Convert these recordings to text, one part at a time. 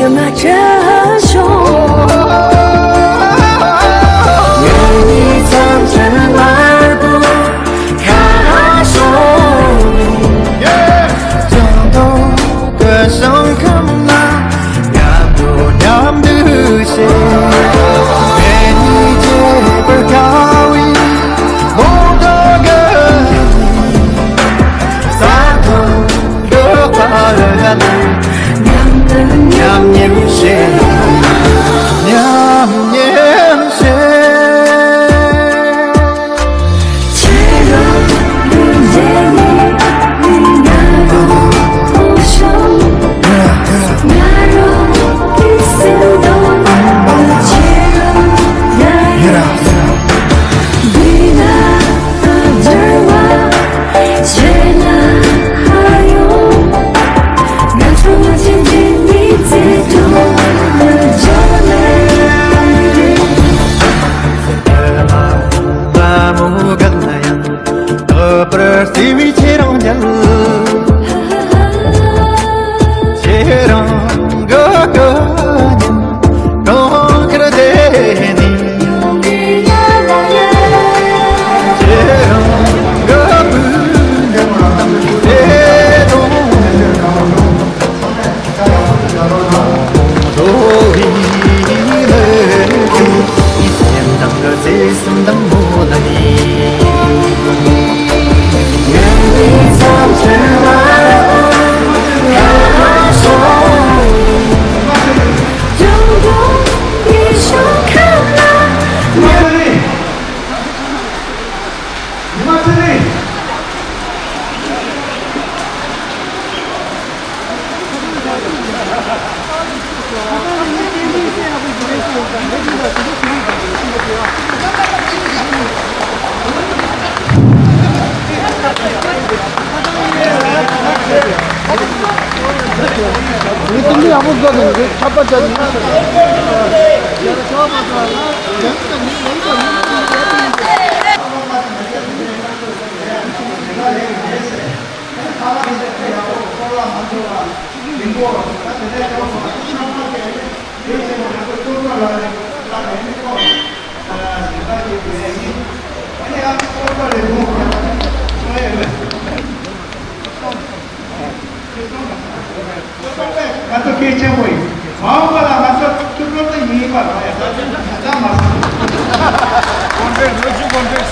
的马着胸，愿你藏着耳不开手，정도 그 성큼나 냠도 냠듯이 괜히 제발 가위 못하게 사도 화를 냠냠새 냠냠새 Persiwi cerong jal cerong gogonya dongker deni cerong gogonya dedong doi lagi isem dang ke sesem dang modani 우리 뜬지 안 보거든. 첫 번째. Masuk kece boy, mau kalau masuk cukup tu ini pak, ada masuk. Konvers, lucu konvers.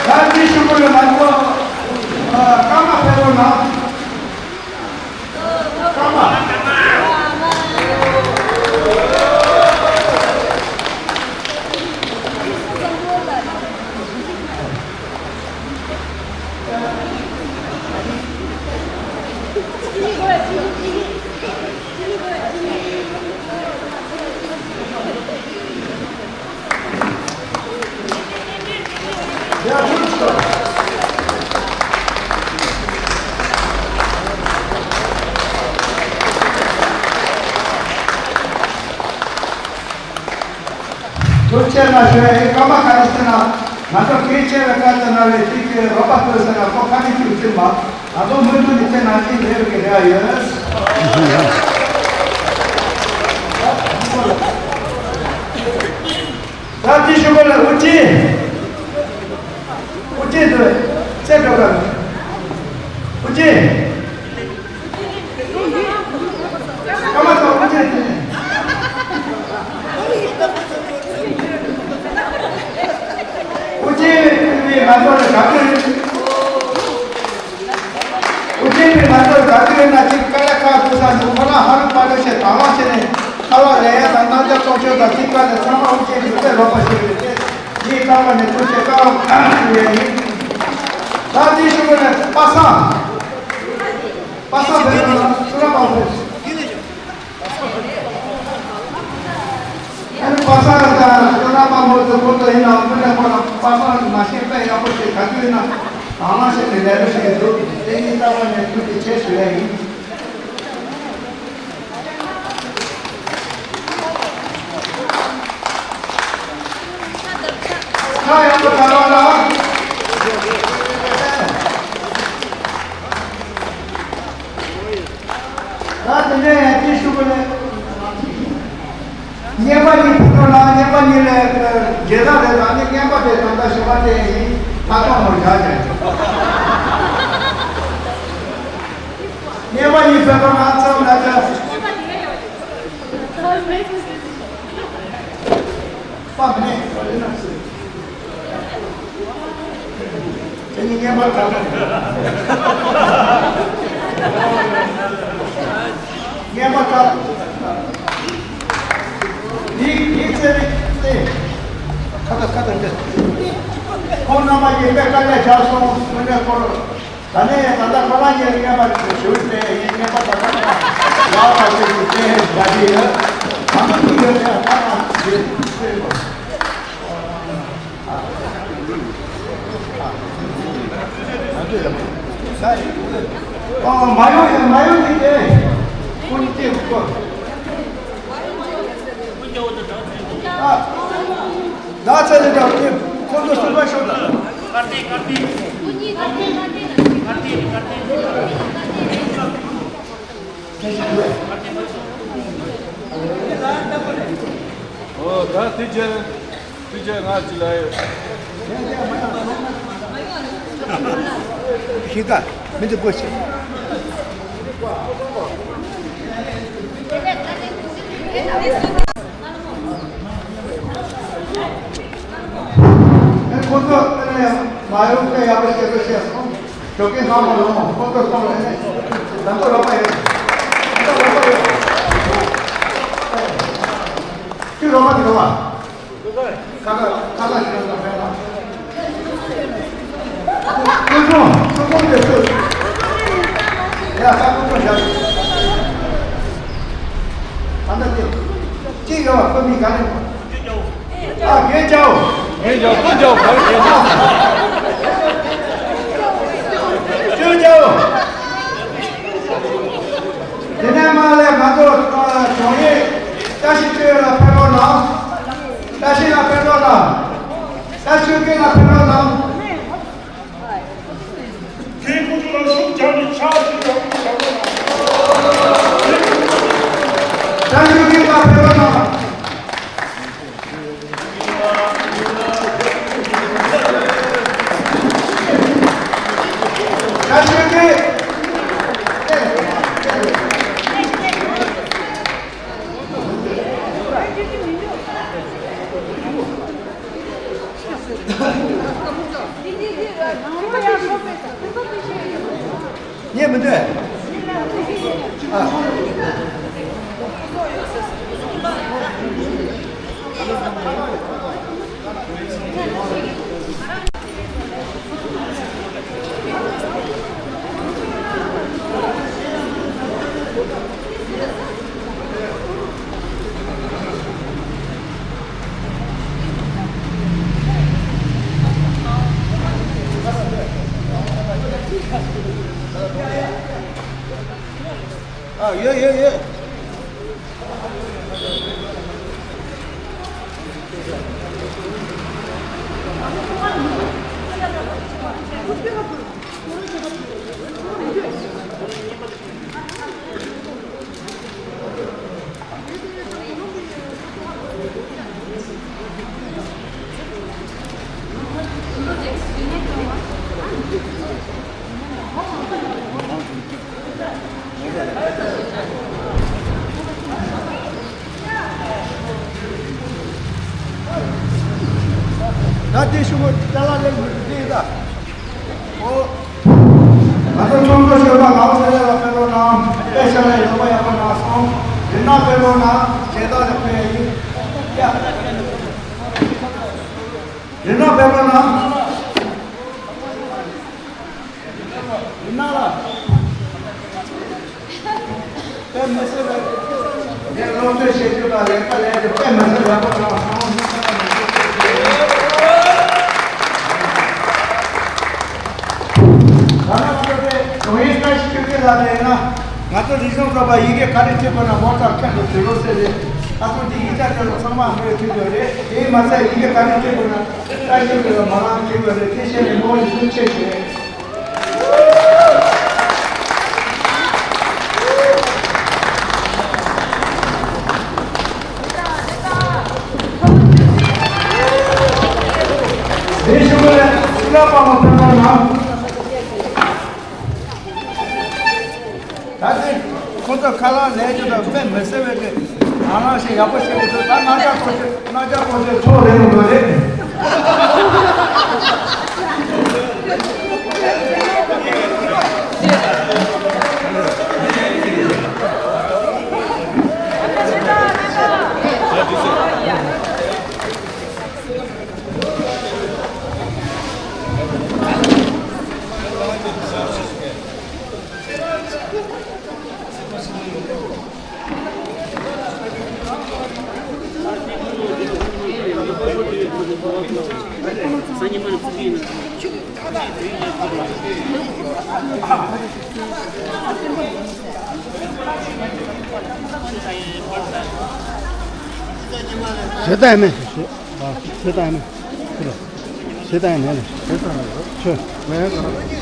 Nanti syukur mantu, kama perlu nak, kama. Turcena şöyle kama karıştığına, nasıl kıyıçe ve kartına ve tiki roba kılsına kokani kültürma, adı mülkün için anki dev geliyoruz. Tati şukurlar, uçi! Uçi dur, çek bakalım. Uçi! Kama da uçi! 우리 만도를 가끔 우리 만도를 가끔이나 지금 깔라카 부산 누구나 하루 빠르게 당화시네 하와 내야 단단자 통쇼가 집까지 참아 우리 그때 로바시를 때 이 가만히 둘째 가오 나지 주문에 Passa bene, sulla pausa. Passa da sulla pausa molto in alto, passa ma sempre dopo che cammina, ama se ne deve se tu devi stare nel tuo cesso lei. Sai a parola. Ratne tishubule Nyebani putola nyebani le jeda le rani nyeba de tanda shibate hi thaka ho jaje Nyebani putola so naja Pabne Ini nyeba thaka Nyeba thaka Dik se kata Kau nama ye pekale jaso mene kor tane tanda kala ye nyeba shute ye nyeba thaka ya pase te jadi ya हम की ये 마요 이제 본때 거. 나 찾아다 콘도 쓸바 쇼다. 카티. 다 뒤져 나질라요. 그러니까 먼저 보시. 콘도 마요게 야버게 보시오. 저게 하면은 콘도 쏘네. 남도 로바요. 들어와. 가가 들어가. 조금 됐어. 야, 잠깐만 자. 안돼. 찍어. 거기 가는 거. 아, 괜찮아. 먼저 바로 주죠. 지난번에 가도 종이 다시 뛰어라 페로나. 다시나 페로나. 다시 뛰어라 페로나. 개구리가 성장이 차지하고 다시 뛰어라 페로나. 다시 뛰어. 예, 뭔데? 예. Nanti semua jalan yang berdiri dah. Oh, atau contoh siapa kau saya kalau nam, saya siapa yang pernah asam, jenah kalau nam, ceda lepas ini, ya. Jenah kalau nam, Nada. Ben mesela ben orada şey diyorlar ya, ben mesela 나도 리성서 봐 이게 가르치거나 뭐다 캔도 들었어요. 아무튼 이자들로 상만 그래 주죠래. 이 맞아 이게 가르치거나 따지고 말하는 거를 대신에 뭘 숨채지. 대신에 수납하면 되나? 다들 코도 칼라 내주다 맨 메시지에 하나씩 yapıştırdı. Ben naca koşu çoğulayım böyle. 세다면 세다면 그래 세다면 저 왜?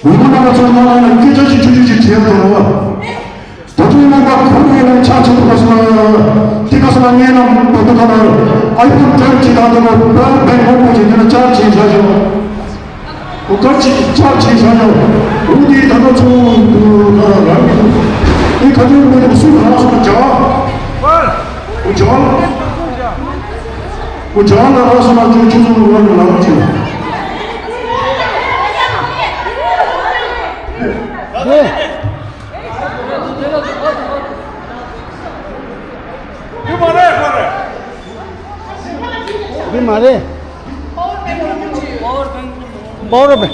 우리나라 전화는 깨져지 주주지 제압되어 도중만과 공무원의 차체도 가서나 뒤가서나 얘는 어떡하나 아이폰 절지다도 뺑뺑뺑뺑지는 짜치사죠 같이 짜치사죠 어디 다도 좋은 그가 이 가족을 보내고 술 하나씩 자 저 나가서나 주주를 원을 나가지 그만해. बीमारी पावर पे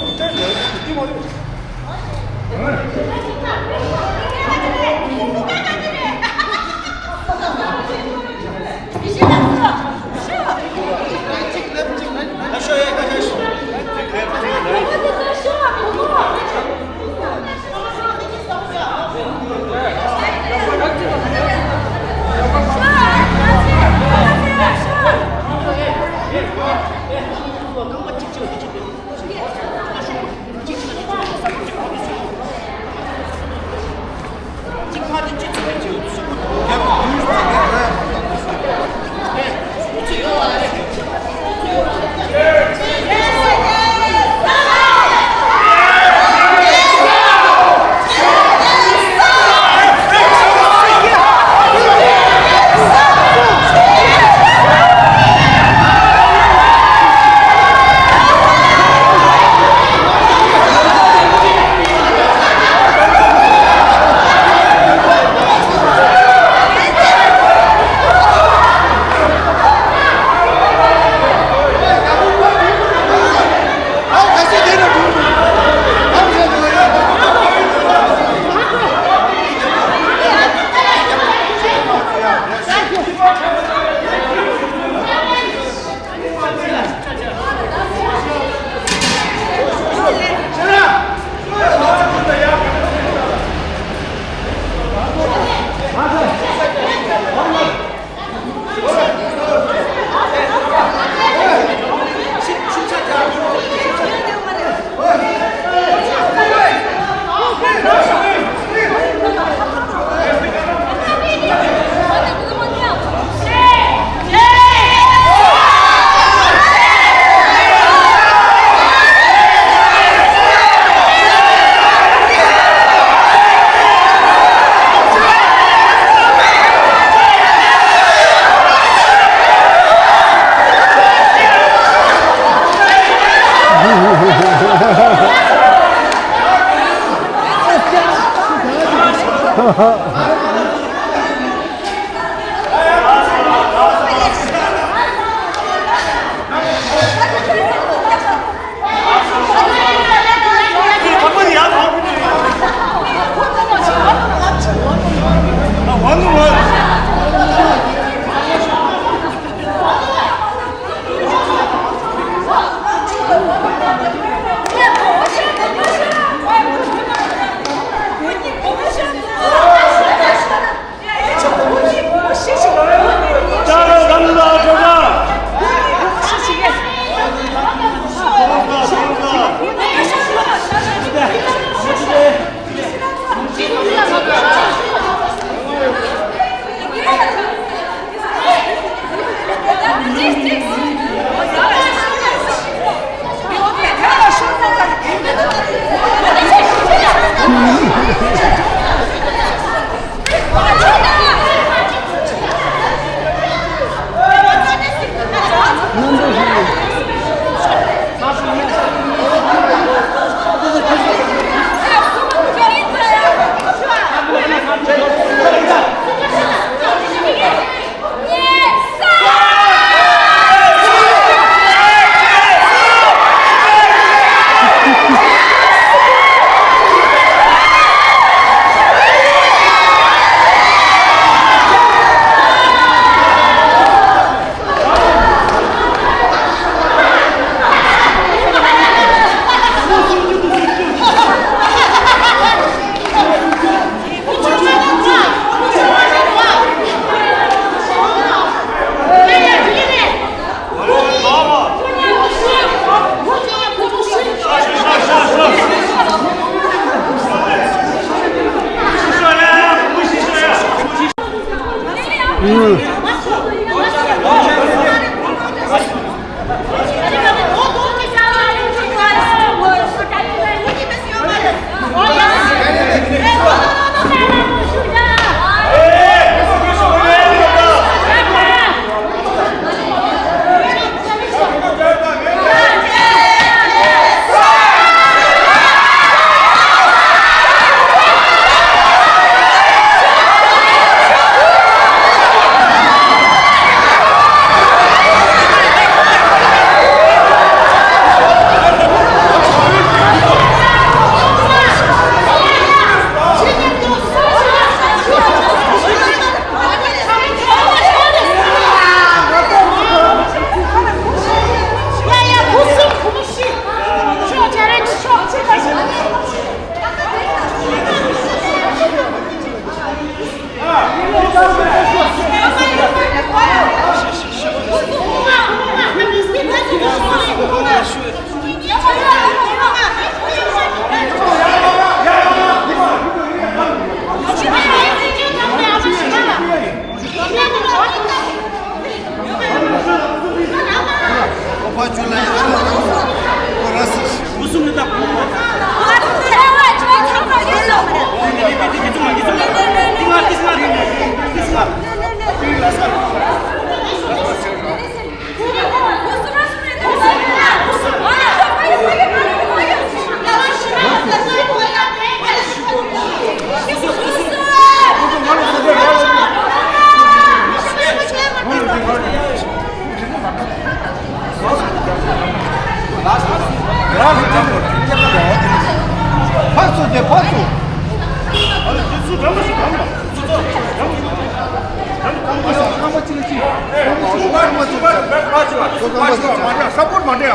아! 박수 돼 박수. 한번 찍었지. 서포트 만돼요.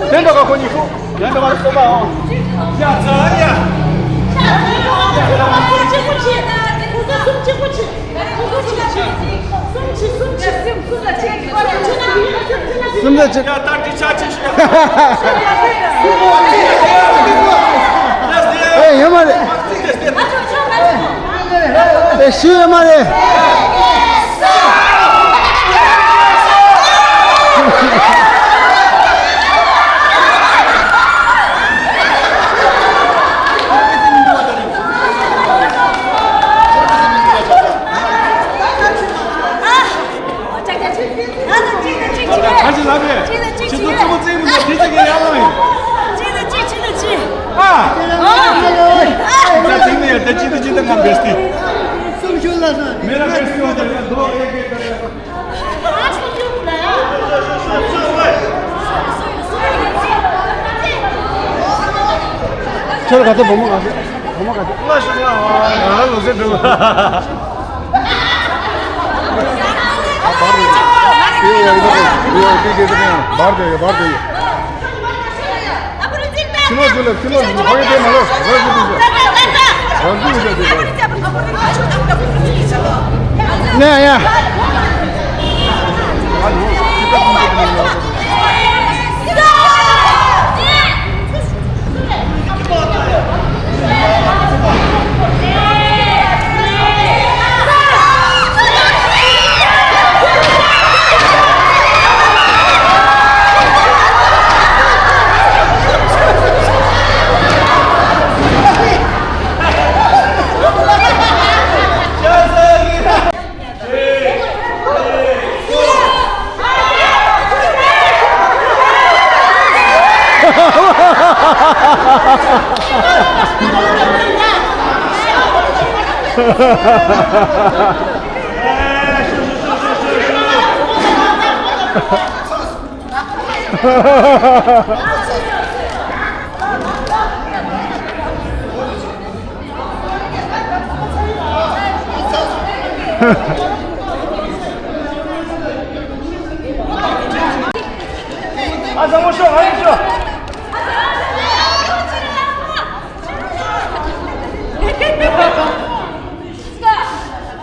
된다 갖고 니고 된다 갖고 써봐 야 저야 야 딸기 차치시 에 여마래 에 시여마래 다시 나게 지도 주고 찍으면 되게 야망이 아 나 찍네 때 지도 지도 간 베스트 मेरा बेस्ट हो जाएगा दो एक एक करेगा 저를 갖다 넘어가세요. 마시냐 나는 요새 누구 네, 야. 아 잠깐만 아니죠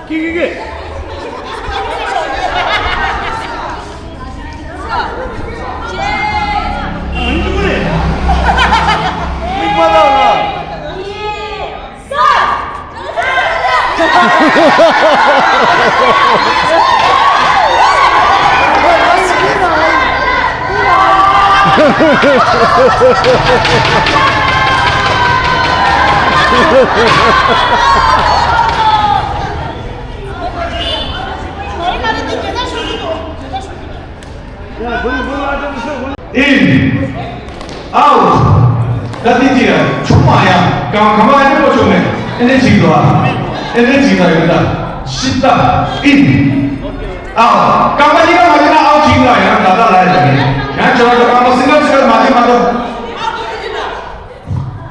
기기기 in, out. Tadi dia cuma ya, kemarin apa cuma? Ini jiwa itu. Sita in, out. Kamu juga macam out jiwa ya, kata lain. Yang coba kamu single macam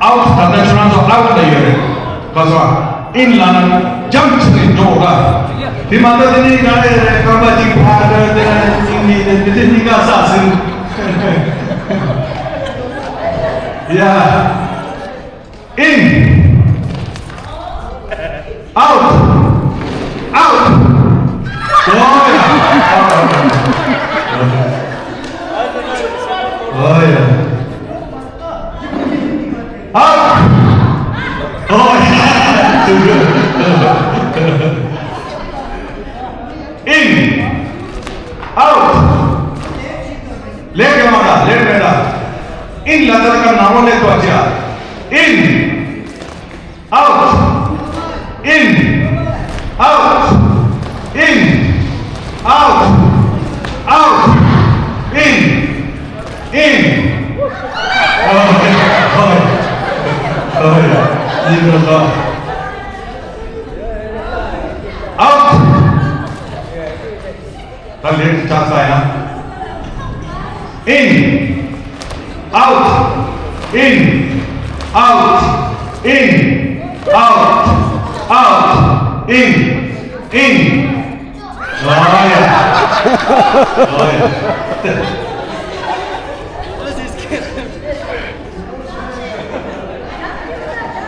out, kata cuma tu out dah ya. Pasal in lana jump ni doa. Di mana ini ada kamu jiwa ada ini nggak sasin. Yeah. In. Out. Out. Oh yeah. Oh yeah. Out. Oh yeah. In. Out. लेके मारा लेट बेटा इन लतर का नाम ले तो अच्छा in out in out in out out in ये तो आउट कल लेट चांस आया in, out, in, out, in, out, out, in. Oh yeah. Oh yeah.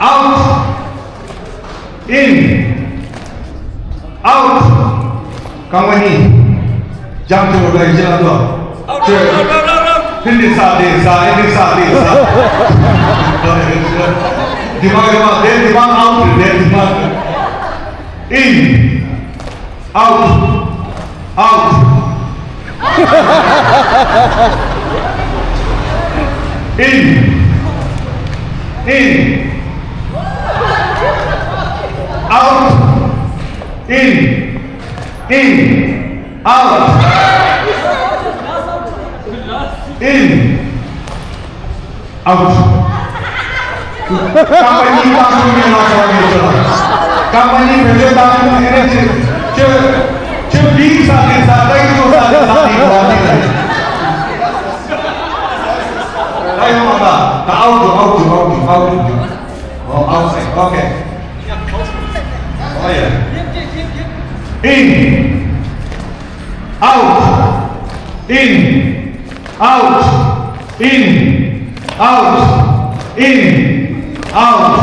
out, in, out. Company, jump to the jump. Ini sa. Dimag out, in, out. In, out, out, out. Company langsung company bisa ayo mama, out. Oh, outside, okay. Oh yeah. In, out, in, out, in, out, in, out,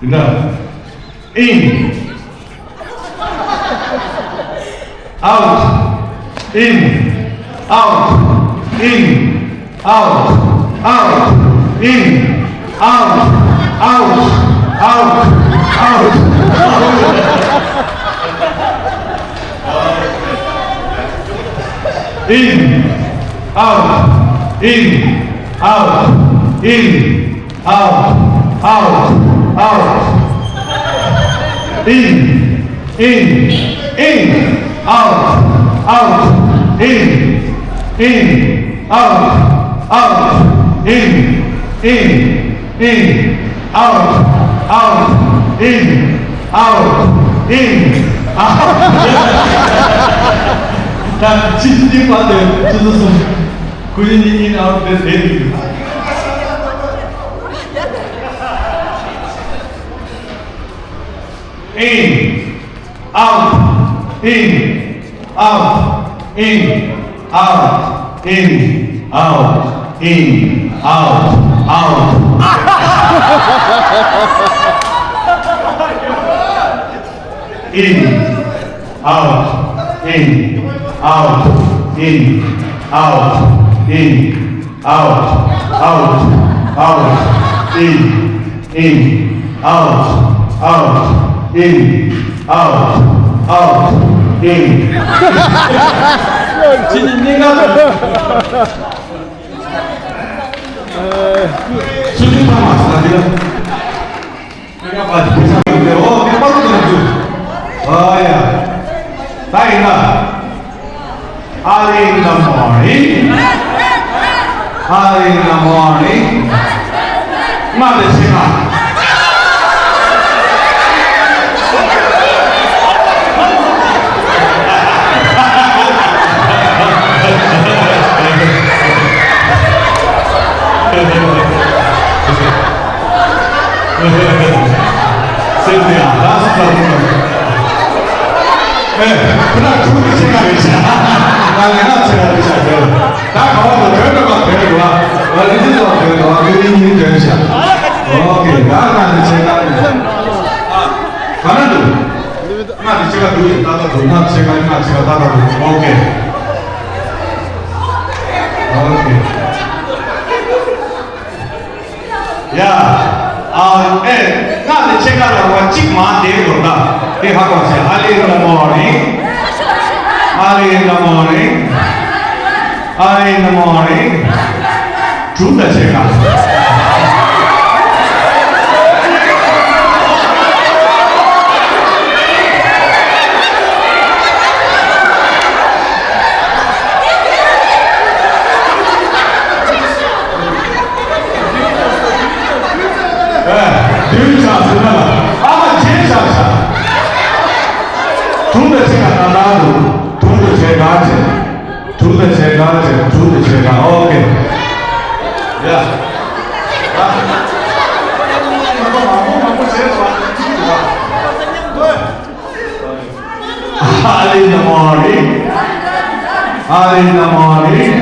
Enough. In, out, in, out,但其实你发的就是说，估计你out的谁的？In, out,其实你看，수준만 맞습니다. 내가 봐도 괜찮은데, 내가 야, 다이나. Early in the morning. Mother singer. Cynthia, that's the 그날 죽을 생각이잖아. 나는 생각이잖아. 다 가봐도 별거 같아요. 와, 리즈도 같아요. 와, 그림이 되시야. 오케이, 나는 생각이. 가나도. 나 제가 누구 나도 나 제가 따라도. 오케이. 야, 나는 제가 나와 찍만 내려온다. Hey, how come say early in the morning? Early in the morning. Early in the morning. True the check. Okay. Yeah. Early in the morning. Early in the morning.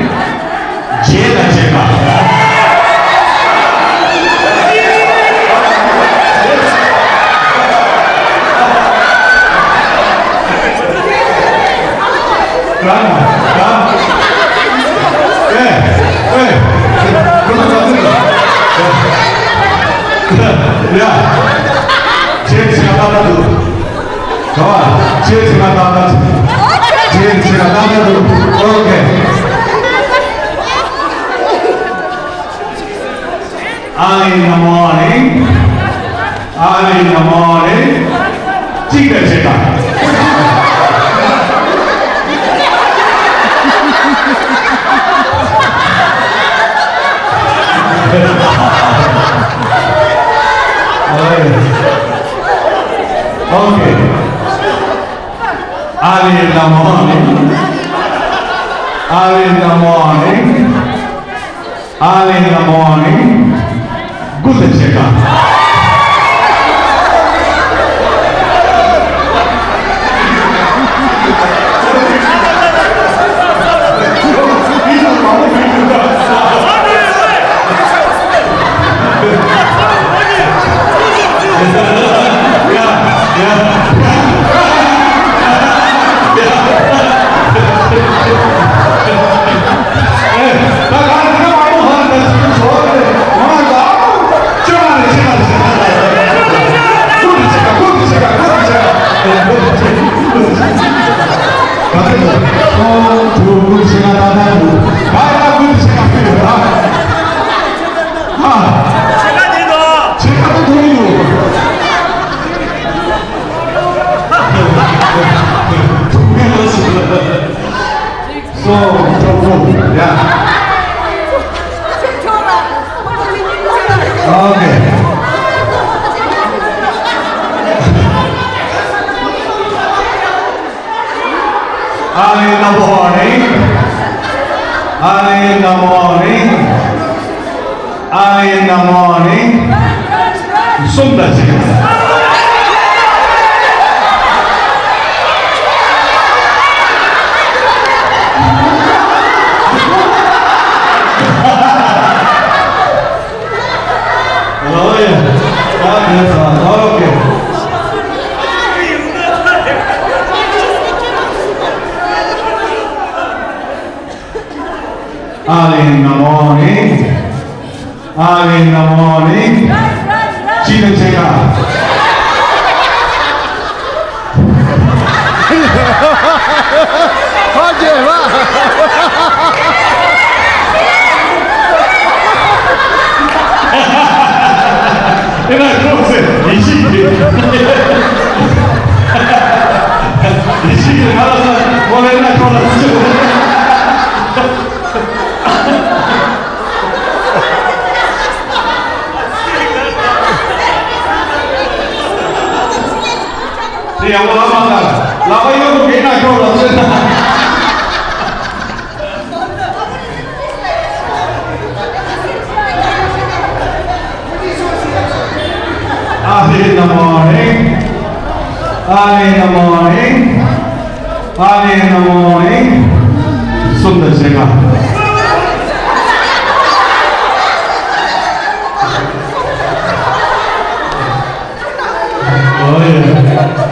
Okay. Early in the morning. Early in the morning. Check. Okay. Early in the morning. Early in the morning. Early in the morning. Good check. Early in the morning. Early in the morning. Early in the morning. Sunda check. Early in the morning. Early in the morning. Chicken checker. Early in the morning. Early in the morning. Early in the morning. Sundar Shekhar.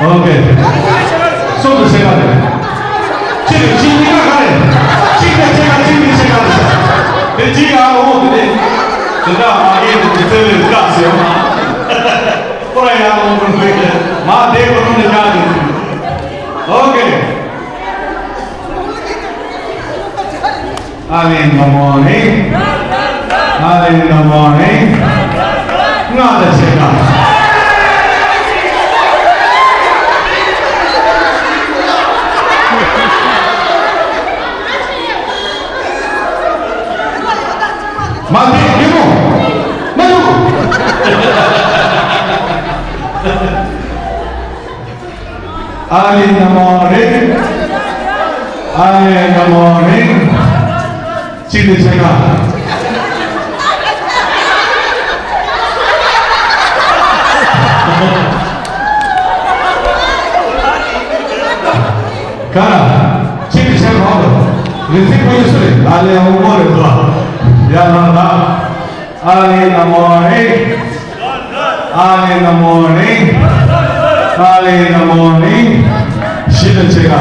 Okay. Sundar Shekhar. Chini ka kare. Chini Shekhar. The Chini ho de. Seda aage de se ka se. Por aí a mão no meio. Mas Deus não deixa de early in the morning, early in the morning, not the check Mati, you Maju. Early in the morning, early in the morning, Chili Chega. Cara, Chili Chega, Rizzi Poyusuri, early in the morning. Early in the morning, early in the morning, early in the morning, Chili Chega.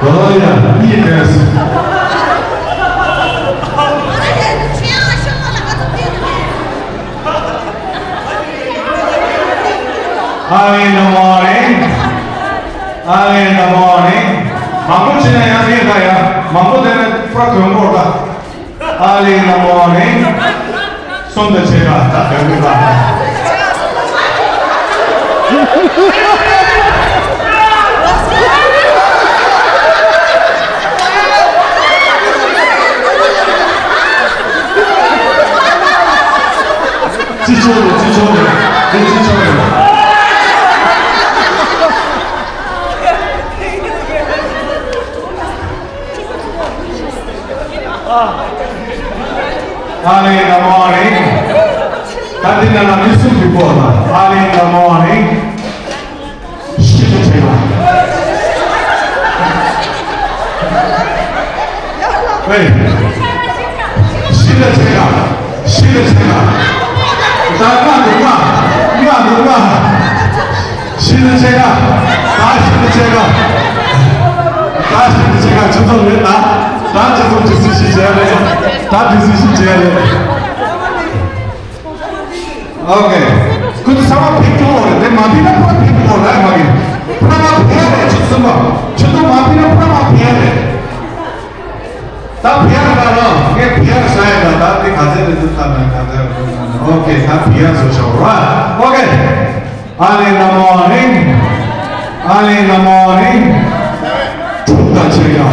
Olha, yes. Early in the morning, early in the morning. Mampu sini ya, ni kaya. Mampu dengan program bola. Early in the morning, Sunda Chega, tak ada. Early in the morning, tadi dalam isu before that. Early in the morning, Chili Chega. Wait, Chili Chega, Chili Chega. Jangan lupa, Chili Chega, Chili Chega, Chili Chega. 저도 왜 나 저도 decision 돼. 다 decision 돼. 오케이. 그 상황 비교. 내 마비나 비교 나 마비. 프라마 비야 줬어 뭐. 저도 마비나 프라마 비야 돼. 다 비야라라. 이게 비야 사이다. 나한테 가져야 된다면 가져. 오케이. 다 비야 소쇼. right. 오케이. Early in the morning. Early in the morning. Sunda Chega.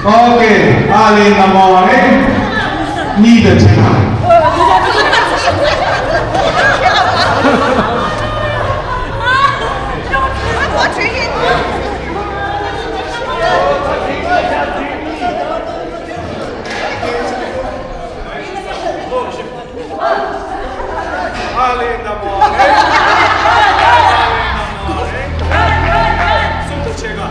Okay, early in the morning, need a check. Early in the morning. Sunda Chega.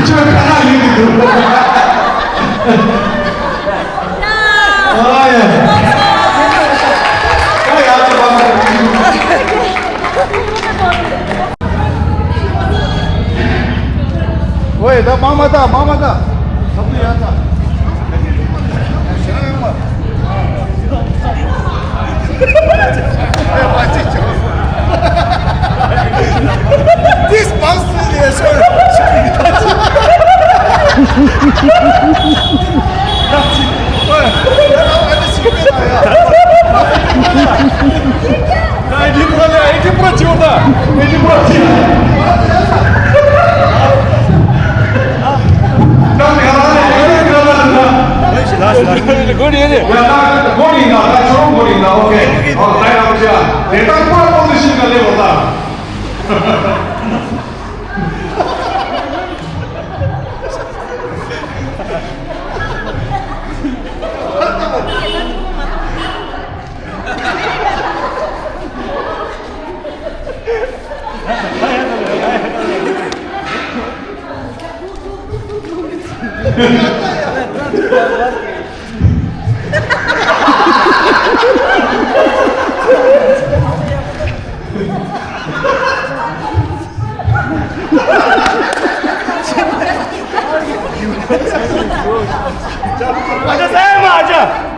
저 가나 얘기도. 아 예. 왜, 나 마마다. 잡도 야다. This monster is 나 이제 뭐야? 이제 뭐야 지원다. 이제 뭐야 지원. 거리 해야 돼. 야, 거리 있나? 나 저런 거리 있나? 오케이. 나이 아버지야. 내가 꿀 뻗으시니까 내보다. 맞아, 쌤 맞아.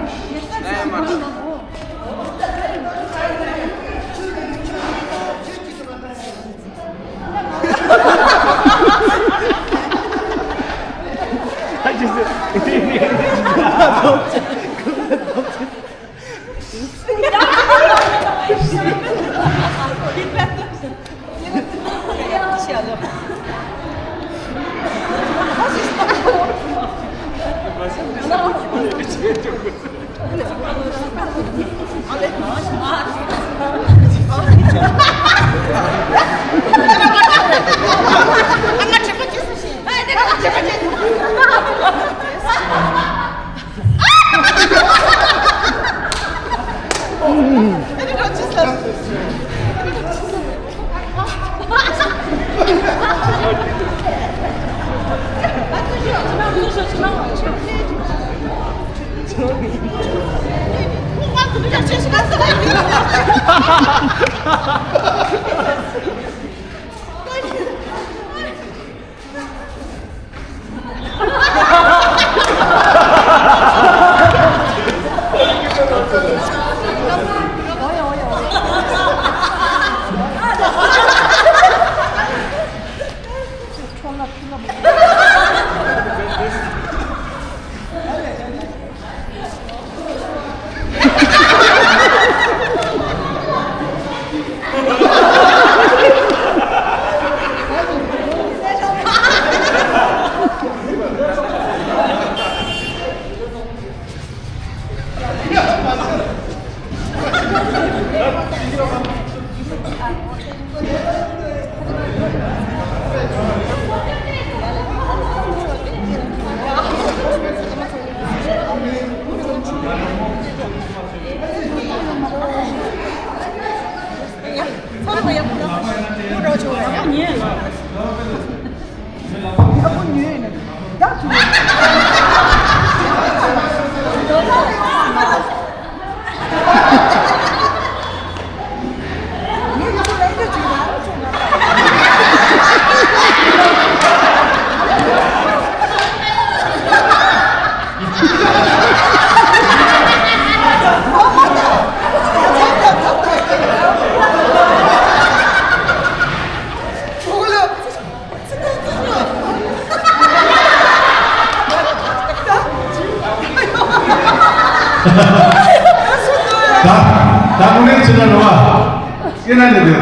다 보내주는 놈아. 깨나는 데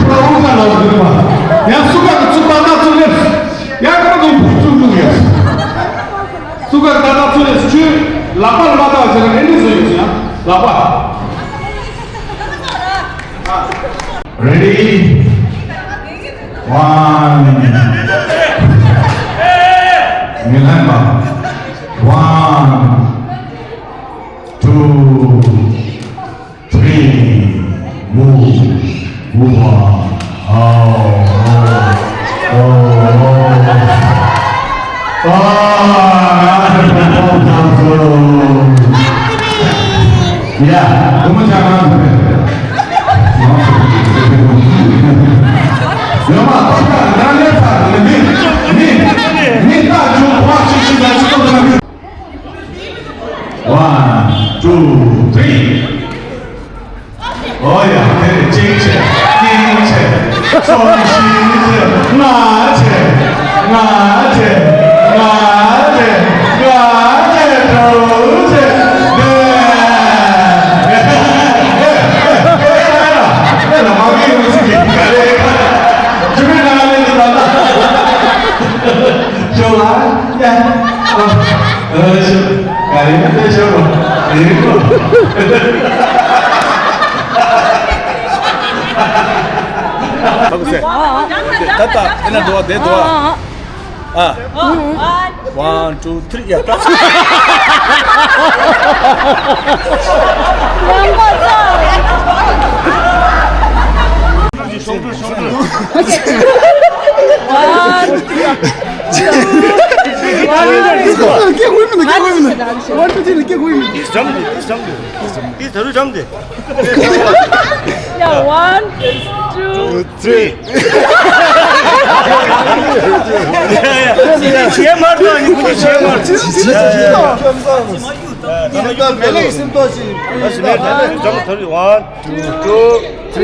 프로우가 나오는 놈아. 야, 수박 다 뚫렸어. 야, 그럼 너 중국이야. 수박 다 뚫렸어. 주, 라파를 받아. 제가 엔드소이야. 라파. Ready? One. Remember. 1, 2, 야, 너무 잘하는데. 영화, 나는 다, 니, 다 좀, 와, 진짜 지금. 1, 2, 3. 어야, 내 찡체, 찡체, 손시체, 나체, 나체. 됐다. 그냥 놓아, 내 놓아. 아. 1, 2, 3. 야, 딱. 야, 1, 2, 3. GMR도 아니고 GMR. 진짜 내가 매력 있으면 또 하지. 다시 내 잠깐 더 1, 2, 3.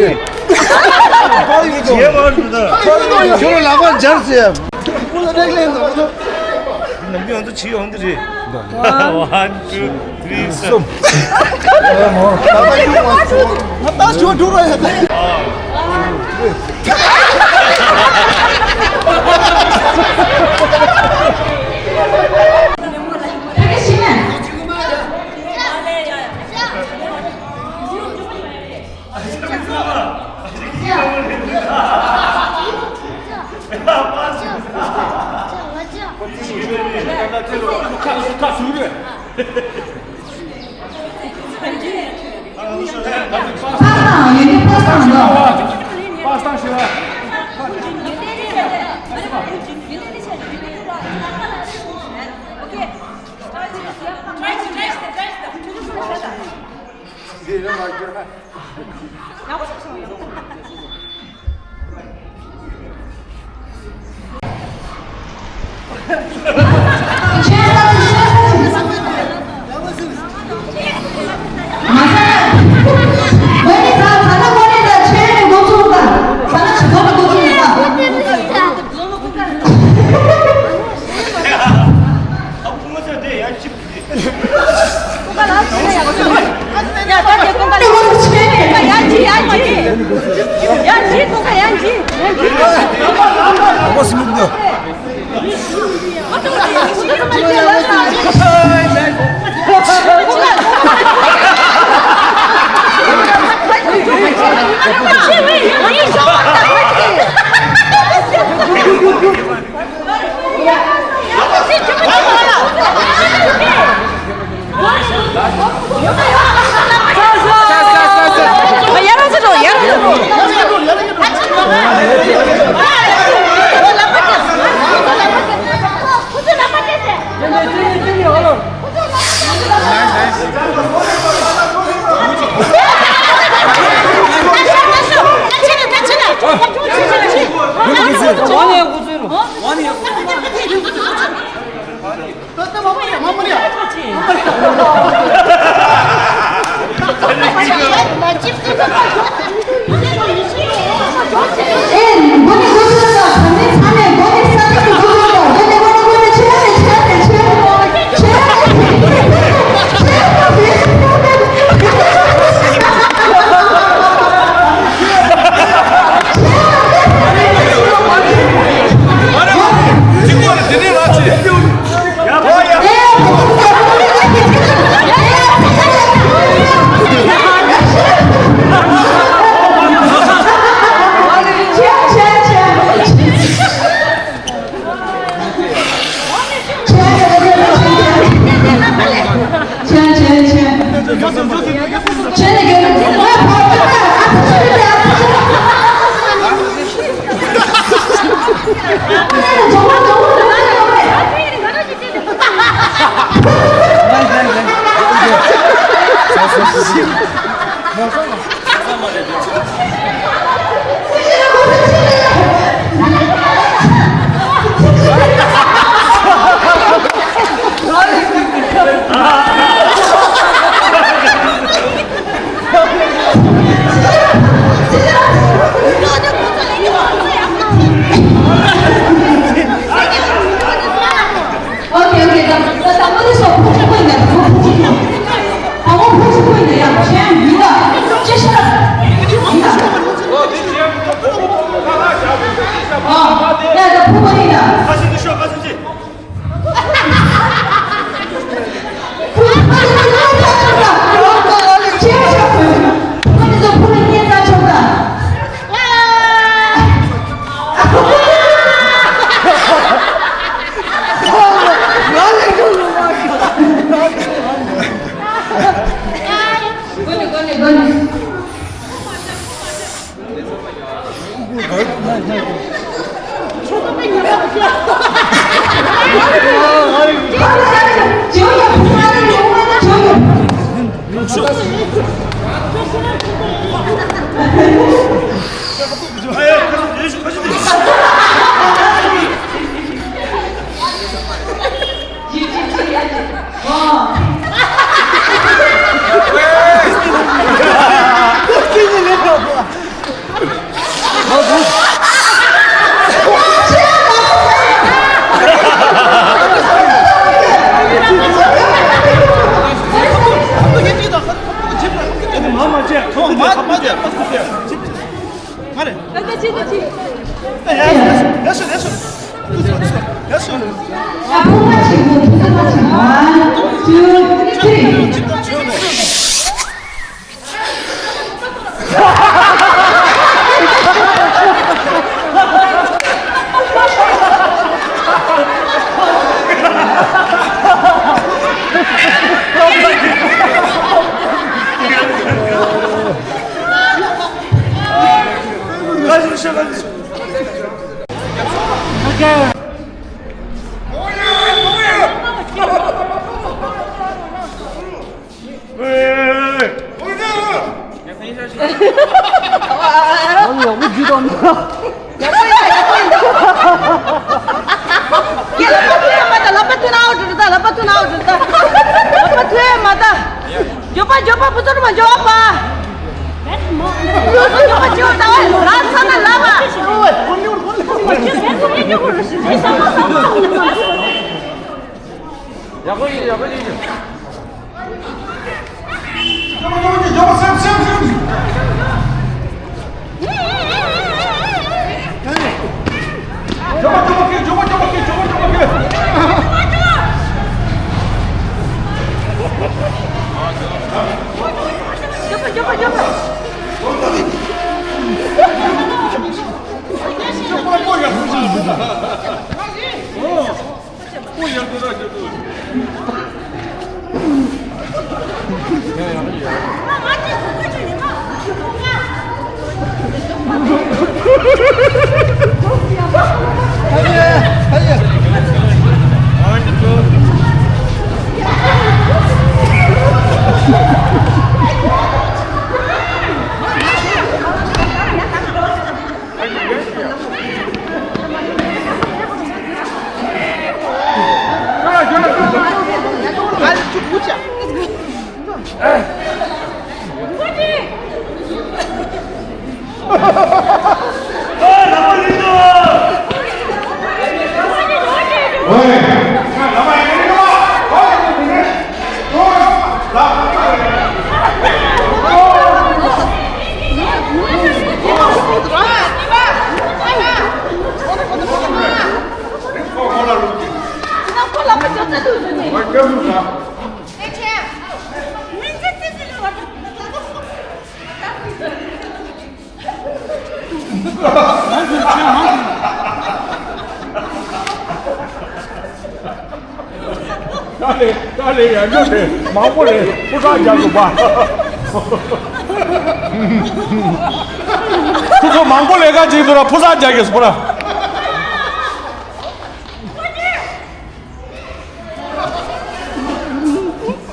GMR입니다. 저를 나만 잘했어요. 오늘 랭랭도 남기 언더 지요 언더지. 1, 2, 3. 나만 이거 왔어. 나 좋아 돌아야 돼. 다 닫아버린다. 大连就是忙不来，不上家走吧。就说忙不来个记住了，不上家给说了。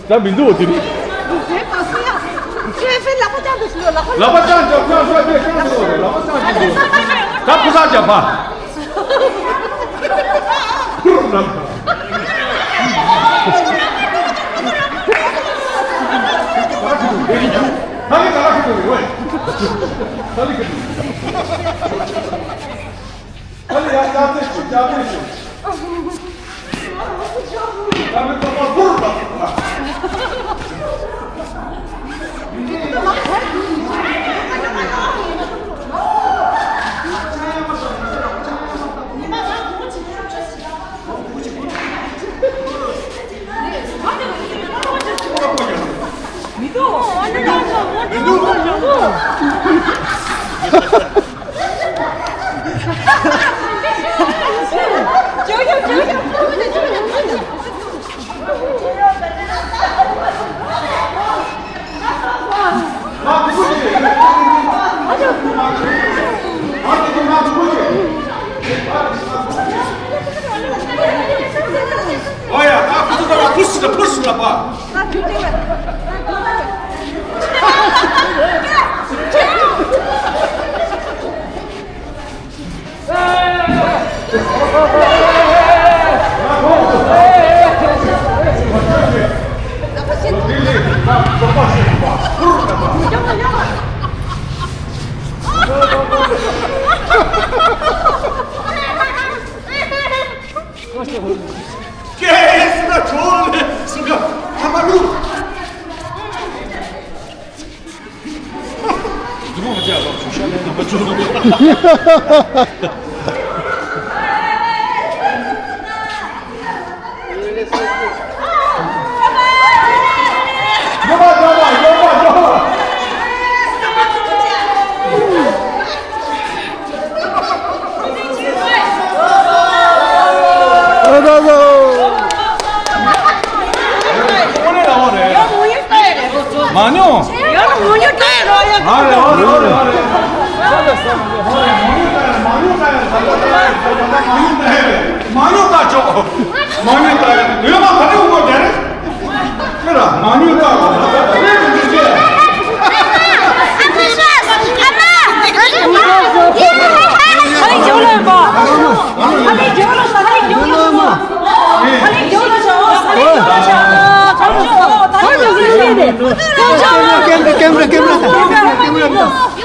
咱民族的。老板酱叫不要说对，这样说的，老板酱就咱不上家吧。他干嘛去对位？他那个，他那家家最家最凶。咱们怎么不了？ 봐. 수가 좋은데 수가 한발로. 누구 하지 않아? 조시하는 한번 줘. 마녀. 마녀 따죠. 마녀 따. 내가 가지고 온 거야. 그래. 마녀 따. 왜 그러지? Câmera.